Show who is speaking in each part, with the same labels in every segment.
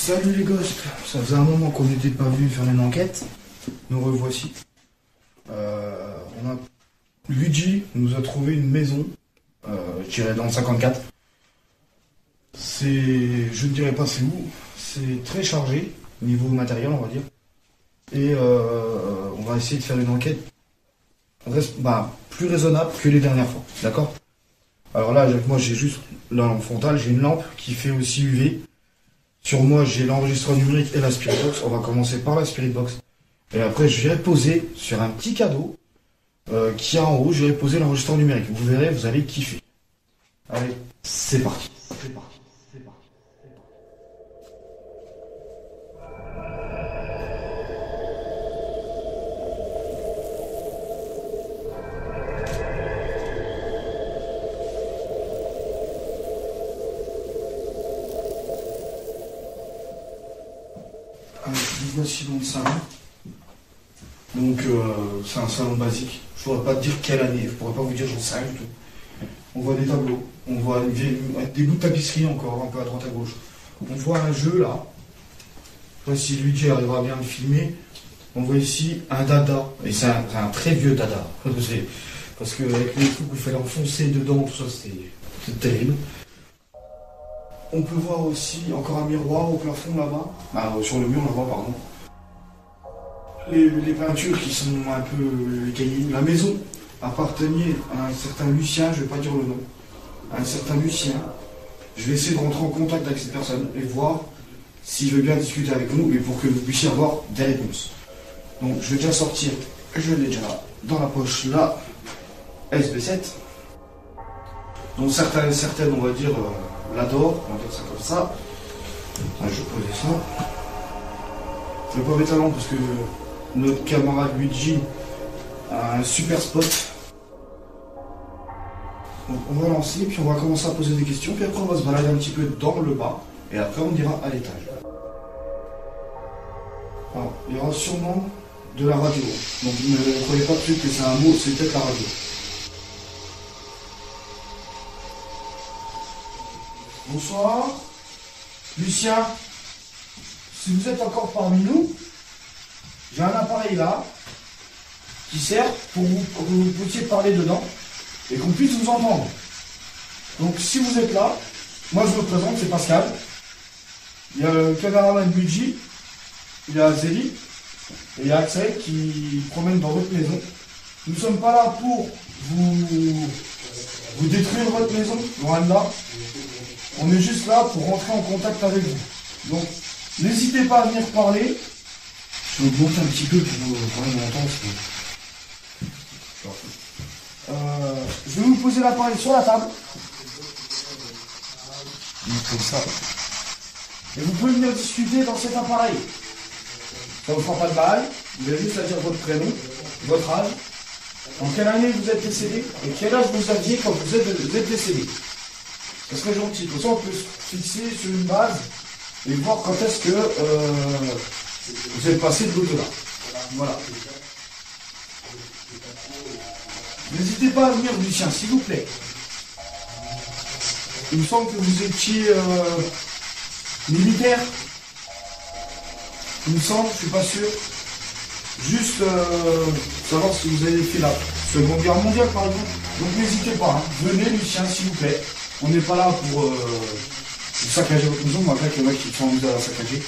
Speaker 1: Salut les gosses, ça faisait un moment qu'on n'était pas venu faire une enquête. Nous revoici. Luigi nous a trouvé une maison, je dirais dans le 54. Je ne dirais pas c'est où, c'est très chargé, niveau matériel on va dire. Et on va essayer de faire une enquête plus raisonnable que les dernières fois, d'accord? Alors là, avec moi j'ai juste la lampe frontale, j'ai une lampe qui fait aussi UV. Sur moi, j'ai l'enregistreur numérique et la Spirit Box. On va commencer par la Spirit Box. Et après, je vais poser sur un petit cadeau qui est en haut. Je vais poser l'enregistreur numérique. Vous verrez, vous allez kiffer. Allez, c'est parti. C'est parti. C'est parti. Nous voici dans le salon. Donc c'est un salon basique. Je pourrais pas te dire quelle année, je pourrais pas vous dire, j'en sais rien du tout. On voit des tableaux, on voit des bouts de tapisserie encore, un peu à droite à gauche. On voit un jeu là. Je sais pas si Luigi arrivera bien à le filmer. On voit ici un dada. Et c'est un très vieux dada. Parce que avec les trucs où il fallait enfoncer dedans, tout ça, c'est terrible. On peut voir aussi encore un miroir au plafond là-bas, sur le mur là-bas, pardon. Les peintures qui sont un peu cahiers. La maison appartenait à un certain Lucien, je ne vais pas dire le nom, à un certain Lucien. Je vais essayer de rentrer en contact avec cette personne et voir s'il veut bien discuter avec nous, mais pour que vous puissiez avoir des réponses. Donc je vais déjà sortir, je l'ai déjà dans la poche là, SB7. Donc certaines on va dire, l'adore, on va dire ça comme ça. Je vais poser ça. Je vais pas mettre la lampe parce que notre camarade Luigi a un super spot. Donc on va lancer, puis on va commencer à poser des questions, puis après on va se balader un petit peu dans le bas, et après on ira à l'étage. Alors, il y aura sûrement de la radio. Donc ne croyez pas plus que c'est un mot, c'est peut-être la radio. Bonsoir, Lucien, si vous êtes encore parmi nous, j'ai un appareil là, qui sert pour que vous puissiez parler dedans, et qu'on puisse vous entendre. Donc si vous êtes là, moi je me présente, c'est Pascal, il y a le caméraman Luigi, il y a Zélie, et il y a Axel qui promène dans votre maison. Nous ne sommes pas là pour vous détruire votre maison, loin de là. On est juste là pour rentrer en contact avec vous. Donc, n'hésitez pas à venir parler. Je vais augmenter un petit peu pour quand même entendre. Je vais vous poser l'appareil sur la table. Comme ça. Et vous pouvez venir discuter dans cet appareil. Ça ne vous fera pas de mal. Vous avez juste à dire votre prénom, votre âge, en quelle année vous êtes décédé et quel âge vous aviez quand vous êtes décédé. Ça serait gentil. Comme ça, on peut se fixer sur une base et voir quand est-ce que vous êtes passé de l'au-delà. Voilà. N'hésitez pas à venir, Lucien, s'il vous plaît. Il me semble que vous étiez militaire. Il me semble, je suis pas sûr. Juste savoir ce que vous avez fait là. Seconde Guerre mondiale, par exemple. Donc n'hésitez pas. Hein. Venez, Lucien, s'il vous plaît. On n'est pas là pour saccager votre maison, malgré qu'il y en a qui sont amusés à la saccager.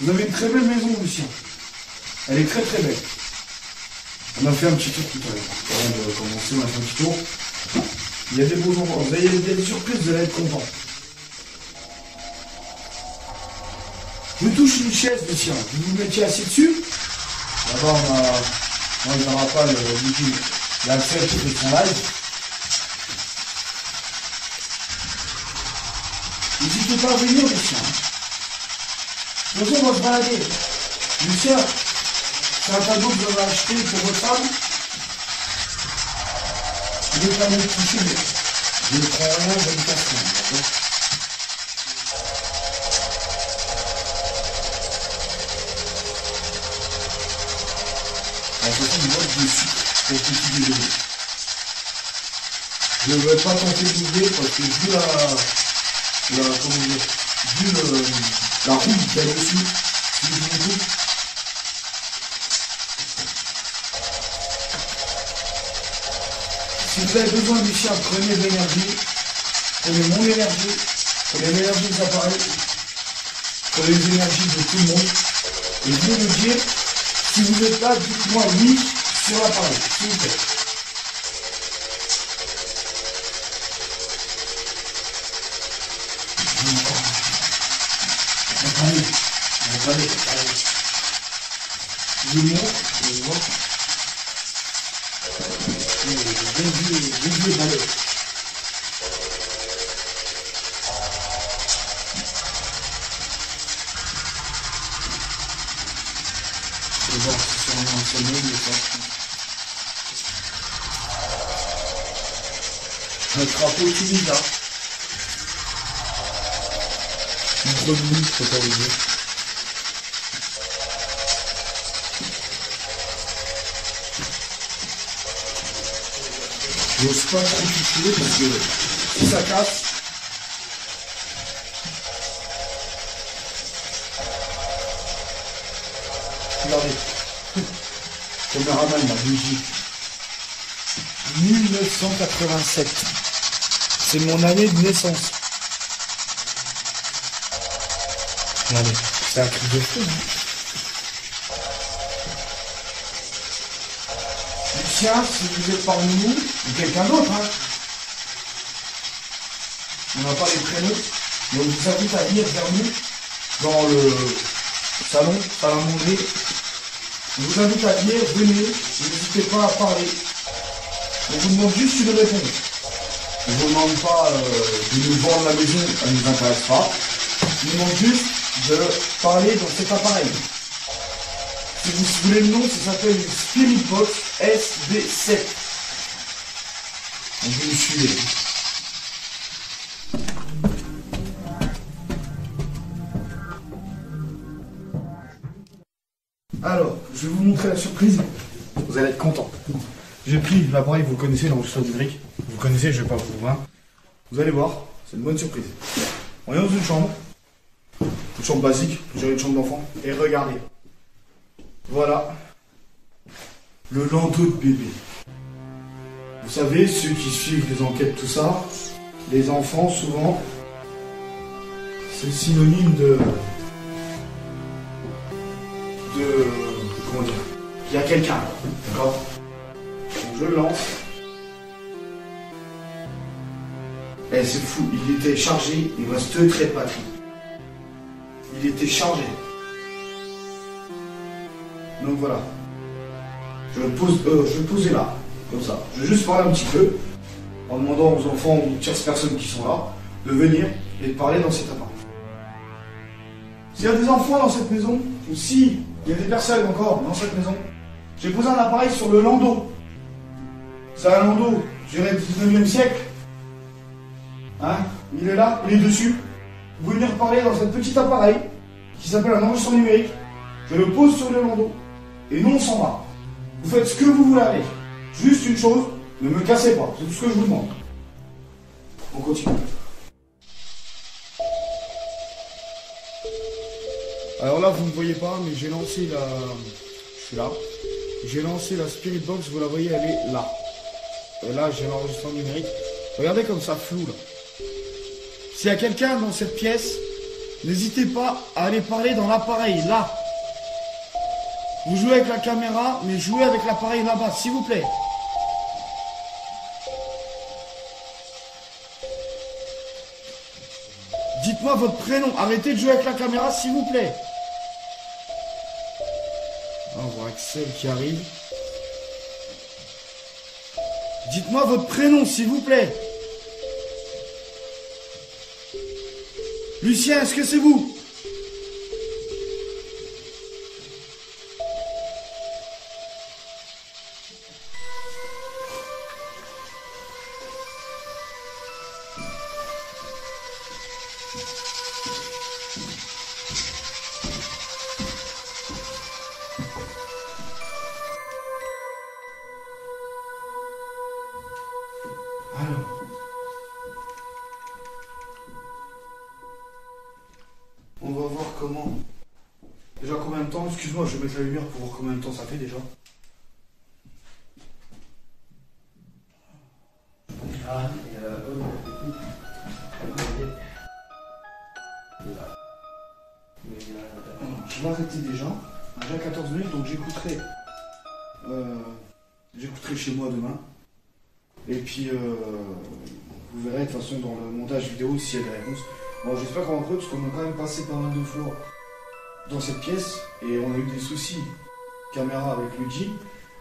Speaker 1: Vous avez une très belle maison, Lucien. Elle est très très belle. On a fait un petit tour tout à l'heure. Avant de commencer, on a fait un petit tour. Il y a des beaux endroits. Vous avez des surprises, vous allez être content. Je touche une chaise, Lucien. Vous vous mettiez assis dessus. Là-bas, on il n'y aura pas le Luigi. Il y a Axel qui fait son live. N'hésitez pas à venir, Lucien. De toute façon, on va se balader. Lucien, c'est un cadeau que vous avez acheté pour votre femme. Je vais pas me toucher, mais je le prends vraiment dans une casserole, d'accord? Alors, c'est une boîte de sucre pour petit déjeuner. Je ne vais pas tenter d'ouvrir parce que vu La roue qu'il y a dessus. Si vous voulez. Si vous avez besoin du chien, prenez de l'énergie. Prenez mon énergie. Prenez l'énergie des appareils. Prenez les énergies de tout le monde. Et venez me dire, si vous êtes là, dites-moi oui sur l'appareil, s'il vous plaît. Attendez. Je monte, je vois. Des balais. Je vais voir si c'est un sommeil ou pas. Un crapaud tout bizarre. Une grenouille, faut pas le dire. J'ose pas trop toucher parce que si ça casse, regardez, caméraman, la bougie. 1987. C'est mon année de naissance. Regardez, c'est un truc de fou. Lucien, si vous êtes parmi nous, ou quelqu'un d'autre, hein. On n'a pas les prénoms, mais on vous invite à venir vers nous dans le salon, salle à manger. On vous invite à venir, venez, n'hésitez pas à parler. On vous demande juste une réponse. On ne vous demande pas de nous vendre la maison, elle ne nous intéresse pas. On nous demande juste de parler dans cet appareil. Si vous voulez le nom, ça s'appelle une Spirit Box SB7. Donc vous me suivez. Alors, je vais vous montrer la surprise. Vous allez être content. J'ai pris l'appareil, vous connaissez, l'enregistreur numérique. Vous connaissez, je ne vais pas vous voir. Vous allez voir, c'est une bonne surprise. On est dans une chambre. Une chambre basique, j'ai une chambre d'enfant. Et regardez. Voilà. Le landau de bébé. Vous savez, ceux qui suivent les enquêtes, tout ça, les enfants, souvent, c'est synonyme de... Comment dire? Il y a quelqu'un, d'accord? Donc je le lance. Eh, c'est fou, il était chargé, il reste 2 traits de batterie. Il était chargé. Donc voilà. Je vais le poser là, comme ça. Je vais juste parler un petit peu, en demandant aux enfants ou aux tierces personnes qui sont là, de venir et de parler dans cet appareil. S'il y a des enfants dans cette maison, ou si il y a des personnes encore dans cette maison, j'ai posé un appareil sur le landau. C'est un landau, je dirais, du 19e siècle. Hein? Il est là, il est dessus. Vous venez parler dans cet petit appareil qui s'appelle un enregistreur numérique. Je le pose sur le landau. Et nous, on s'en va. Vous faites ce que vous voulez avec. Juste une chose, ne me cassez pas. C'est tout ce que je vous demande. On continue. Alors là, vous ne voyez pas, mais j'ai lancé la... Je suis là. J'ai lancé la Spirit Box, vous la voyez, elle est là. Et là, j'ai l'enregistreur numérique. Regardez comme ça floue, là. S'il y a quelqu'un dans cette pièce, n'hésitez pas à aller parler dans l'appareil, là. Vous jouez avec la caméra, mais jouez avec l'appareil là-bas, s'il vous plaît. Dites-moi votre prénom. Arrêtez de jouer avec la caméra, s'il vous plaît. On voit Axel qui arrive. Dites-moi votre prénom, s'il vous plaît. Lucien, est-ce que c'est vous? Alors. comment? Déjà combien de temps? Excuse-moi, je vais mettre la lumière pour voir combien de temps ça fait déjà.
Speaker 2: Ah,
Speaker 1: je vais arrêter déjà. Déjà 14 minutes, donc j'écouterai chez moi demain. Et puis vous verrez de toute façon dans le montage vidéo s'il y a des réponses. Bon, j'espère qu'on va trouver parce qu'on a quand même passé pas mal de fois dans cette pièce et on a eu des soucis caméra avec Luigi.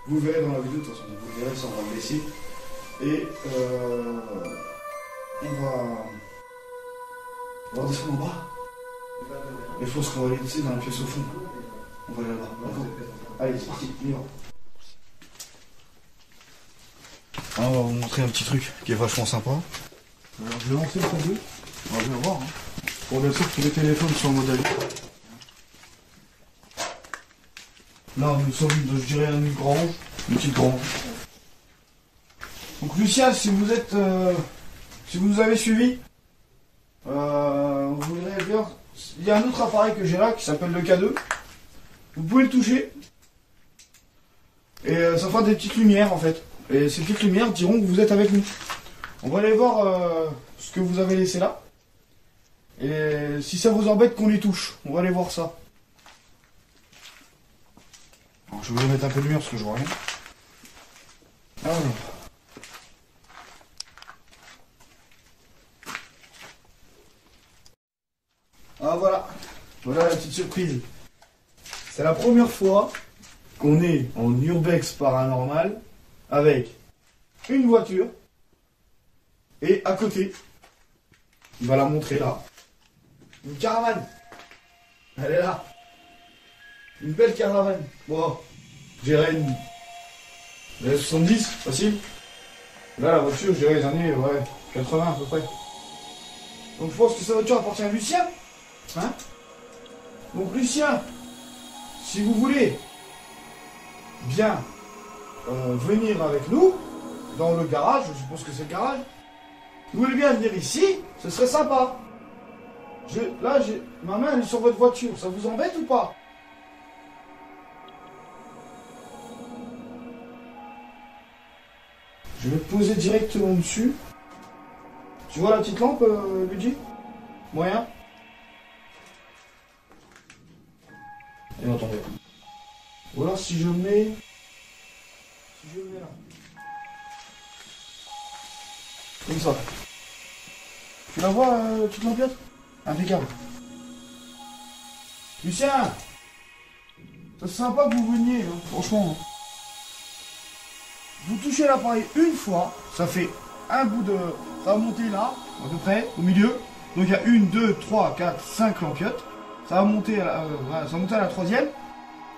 Speaker 1: Vous verrez dans la vidéo de toute façon, vous verrez ça, on va le laisser. Et on va descendre en bas. Il faut qu'on va aller laisser dans la pièce au fond. On va aller là-bas. D'accord. Allez, c'est parti, on y va. Ah, on va vous montrer un petit truc qui est vachement sympa. Alors, je vais lancer le conduit. On va bien voir. Hein. Pour bien sûr que les téléphones sont en mode avion. Là, nous sommes, je dirais, une grange. Une petite grange. Donc, Lucien, si vous êtes. Si vous nous avez suivis, vous verrez bien. Il y a un autre appareil que j'ai là qui s'appelle le K2. Vous pouvez le toucher. Et ça fera des petites lumières en fait. Et ces petites lumières diront que vous êtes avec nous. On va aller voir ce que vous avez laissé là. Et si ça vous embête qu'on les touche, on va aller voir ça. Alors, je vais mettre un peu de lumière parce que je vois rien. Alors. Ah voilà. Voilà la petite surprise. C'est la première fois qu'on est en urbex paranormal avec une voiture et à côté, il va la montrer là, une caravane. Elle est là. Une belle caravane. Bon, je dirais une 70, facile. Là, la voiture, je dirais les années 80 à peu près. Donc je pense que cette voiture appartient à Lucien. Hein? Donc Lucien, si vous voulez bien venir avec nous dans le garage, je suppose que c'est le garage, vous voulez bien venir ici, ce serait sympa. Ma main elle est sur votre voiture, ça vous embête ou pas? Je vais me poser directement dessus. Tu vois la petite lampe, Luigi? Moyen? Et non, attendez. Ou alors si je mets... Si je mets là. Comme ça. Tu la vois, petite lampiette? Impeccable. Lucien! Ça c'est sympa que vous veniez, hein, franchement. Vous touchez l'appareil une fois, ça fait un bout de... Ça va monter là, à peu près, au milieu. Donc il y a 1, 2, 3, 4, 5 lampiottes. Ça va monter à la troisième.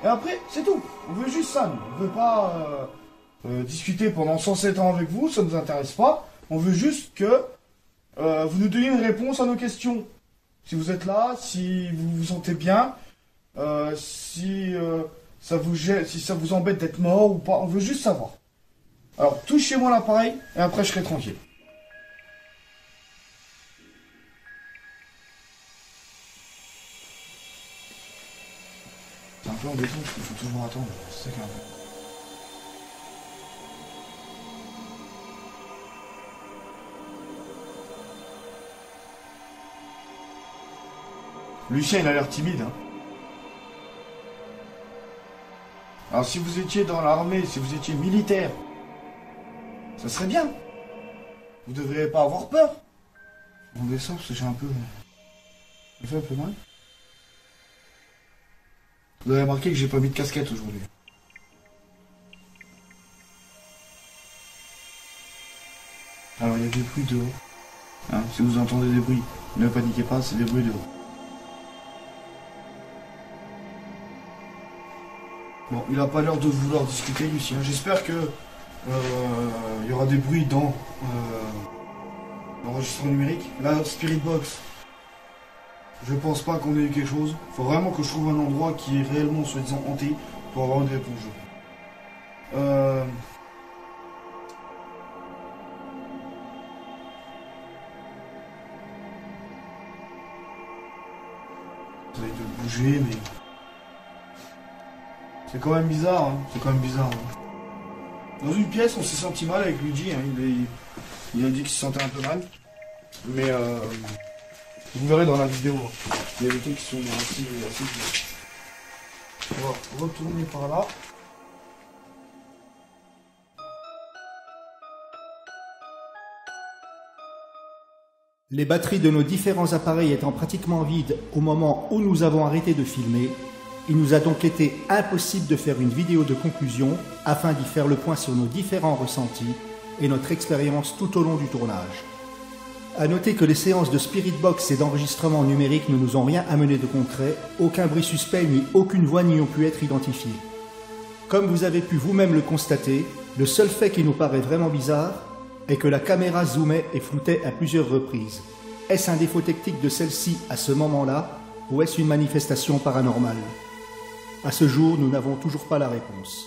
Speaker 1: Et après, c'est tout. On veut juste ça, nous. On veut pas discuter pendant 107 ans avec vous, ça ne nous intéresse pas. On veut juste que vous nous donniez une réponse à nos questions. Si vous êtes là, si vous vous sentez bien, si ça vous gêne, si ça vous embête d'être mort ou pas, on veut juste savoir. Alors, touchez-moi l'appareil et après je serai tranquille. C'est un peu embêtant parce qu'il faut toujours attendre. C'est ça qui est un peu... Lucien, il a l'air timide. Hein. Alors, si vous étiez dans l'armée, si vous étiez militaire, ça serait bien. Vous ne devriez pas avoir peur. On descend parce que j'ai un peu... J'ai fait un peu mal. Vous avez remarqué que j'ai pas mis de casquette aujourd'hui. Alors, il y a des bruits dehors. Hein, si vous entendez des bruits, ne paniquez pas, c'est des bruits dehors. Bon, il n'a pas l'air de vouloir discuter, Lucien. J'espère que il y aura des bruits dans l'enregistrement numérique. La Spirit Box, je pense pas qu'on ait eu quelque chose. Faut vraiment que je trouve un endroit qui est réellement soi-disant hanté pour avoir une réponse. J'essaie de bouger, mais... C'est quand même bizarre, hein. C'est quand même bizarre. Hein. Dans une pièce, on s'est senti mal avec Luigi. Hein. Il a dit qu'il se sentait un peu mal. Mais vous verrez dans la vidéo. Il y a des trucs qui sont assez bizarres. On va retourner par là.
Speaker 2: Les batteries de nos différents appareils étant pratiquement vides au moment où nous avons arrêté de filmer, il nous a donc été impossible de faire une vidéo de conclusion afin d'y faire le point sur nos différents ressentis et notre expérience tout au long du tournage. A noter que les séances de Spirit Box et d'enregistrement numérique ne nous ont rien amené de concret, aucun bruit suspect ni aucune voix n'y ont pu être identifiées. Comme vous avez pu vous-même le constater, le seul fait qui nous paraît vraiment bizarre est que la caméra zoomait et floutait à plusieurs reprises. Est-ce un défaut technique de celle-ci à ce moment-là ou est-ce une manifestation paranormale ? À ce jour, nous n'avons toujours pas la réponse.